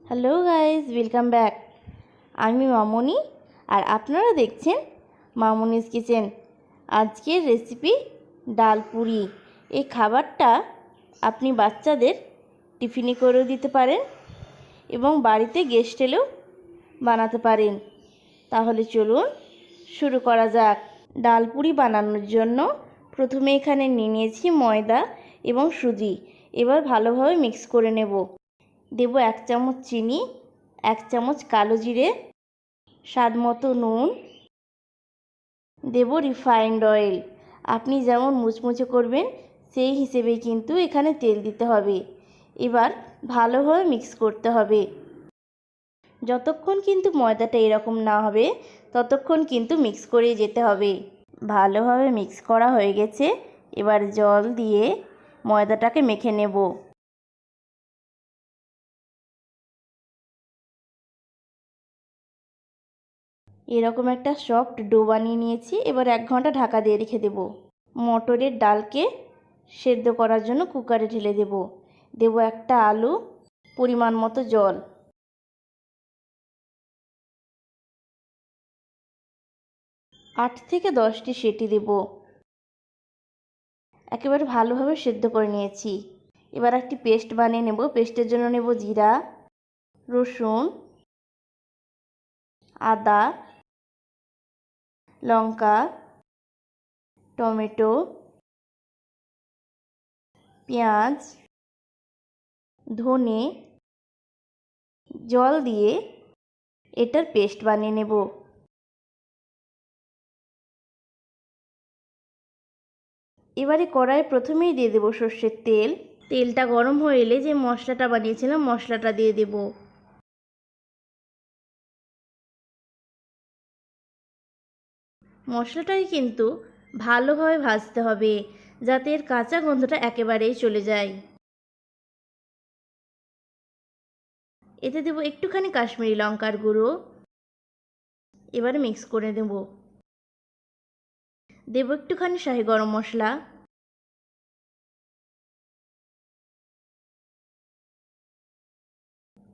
Hello guys, welcome back. আমি মামনি আর আপনারা দেখছেন মামনিস কিচেন। আজকের রেসিপি ডাল পুরি। এই খাবারটা আপনি বাচ্চাদের টিফিনে করেও দিতে পারেন এবং বাড়িতে গেস্ট এলেও বানাতে পারেন। তাহলে চলুন শুরু করা যাক। ডাল পুরি বানানোর জন্য প্রথমে এখানে নিয়ে নিয়েছি ময়দা এবং সুজি। এবার ভালোভাবে মিক্স করে নেব। দেব 1 চামচ চিনি, 1 চামচ কালো জিরে, স্বাদ মতো নুন, দেব রিফাইন্ড অয়েল। আপনি যেমন মুচমুচে করবেন সেই হিসেবেই কিন্তু এখানে তেল দিতে হবে। এবার ভালোভাবে মিক্স করতে হবে। যতক্ষণ কিন্তু ময়দাটা এরকম না হবে ততক্ষণ কিন্তু মিক্স করেই যেতে হবে। ভালোভাবে মিক্স করা হয়ে গেছে। এবার জল দিয়ে ময়দাটাকে মেখে নেব। এরকম একটা সফট ডো বানিয়ে নিয়েছি। এবার 1 ঘন্টা ঢাকা দিয়ে রেখে দেব। মটরের ডালকে সেদ্ধ করার জন্য কুকারে ঢেলে দেব। দেব একটা আলু, পরিমাণ মতো জল। আট থেকে 10টি সিটি দেব। একেবারে ভালোভাবে সেদ্ধ করে নিয়েছি। এবার একটি পেস্ট বানিয়ে নেব। পেস্টের জন্য নেব জিরা, রসুন, আদা, লঙ্কা, টমেটো, পেঁয়াজ, ধনে, জল দিয়ে এটার পেস্ট বানিয়ে নেব। এবারে কড়াইয়ে প্রথমেই দিয়ে দেব সর্ষের তেল। তেলটা গরম হয়ে এলে যে মশলাটা বানিয়েছিলাম মশলাটা দিয়ে দেব। মশলাটাকে কিন্তু ভালোভাবে ভাজতে হবে যাতে এর কাঁচা গন্ধটা একেবারেই চলে যায়। এতে দেব একটুখানি কাশ্মীরি লঙ্কার গুঁড়ো। এবারে মিক্স করে দেব। দেব একটুখানি শাহি গরম মশলা।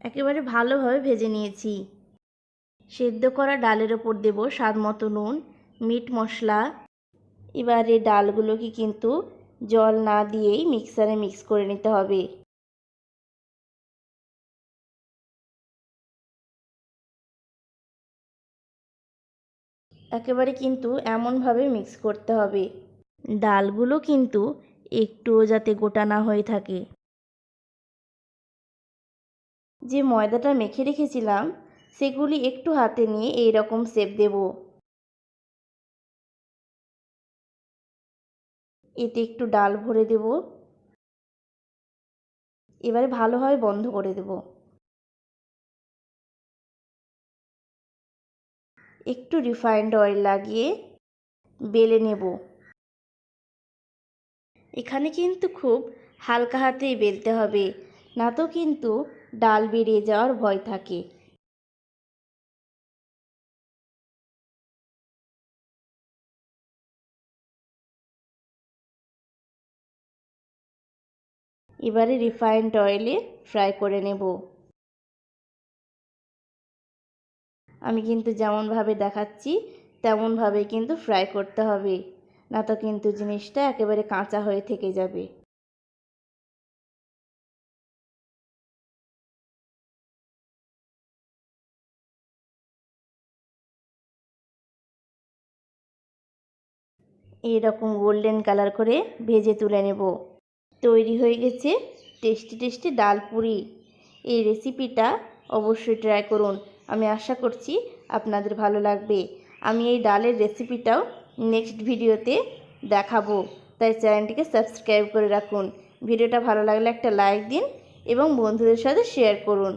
একেবারে ভালোভাবে ভেজে নিয়েছি। সেদ্ধ করা ডালের ওপর দেব স্বাদ মতো নুন, মিট মশলা। এবারে ডালগুলোকে কিন্তু জল না দিয়েই মিক্সারে মিক্স করে নিতে হবে। একেবারে কিন্তু এমনভাবে মিক্স করতে হবে ডালগুলো কিন্তু একটুও যাতে গোটা না হয়ে থাকে। যে ময়দাটা মেখে রেখেছিলাম সেগুলি একটু হাতে নিয়ে এই রকম শেপ দেব। এতে একটু ডাল ভরে দেব। এবারে ভালোভাবে বন্ধ করে দেব। একটু রিফাইন্ড অয়েল লাগিয়ে বেলে নেব। এখানে কিন্তু খুব হালকা হাতেই বেলতে হবে, না তো কিন্তু ডাল বেরিয়ে যাওয়ার ভয় থাকে। এবারে রিফাইন্ড অয়েলে ফ্রাই করে নেব। আমি কিন্তু যেমনভাবে দেখাচ্ছি তেমনভাবে কিন্তু ফ্রাই করতে হবে, না তো কিন্তু জিনিসটা একেবারে কাঁচা হয়ে থেকে যাবে। এইরকম গোল্ডেন কালার করে ভেজে তুলে নেব। তৈরি হয়ে গেছে টেস্টি টেস্টি ডাল পুরি। এই রেসিপিটা অবশ্যই ট্রাই করুন। আমি আশা করছি আপনাদের ভালো লাগবে। আমি এই ডালের রেসিপিটাও নেক্সট ভিডিওতে দেখাবো, তাই চ্যানেলটিকে সাবস্ক্রাইব করে রাখুন। ভিডিওটা ভালো লাগলে একটা লাইক দিন এবং বন্ধুদের সাথে শেয়ার করুন।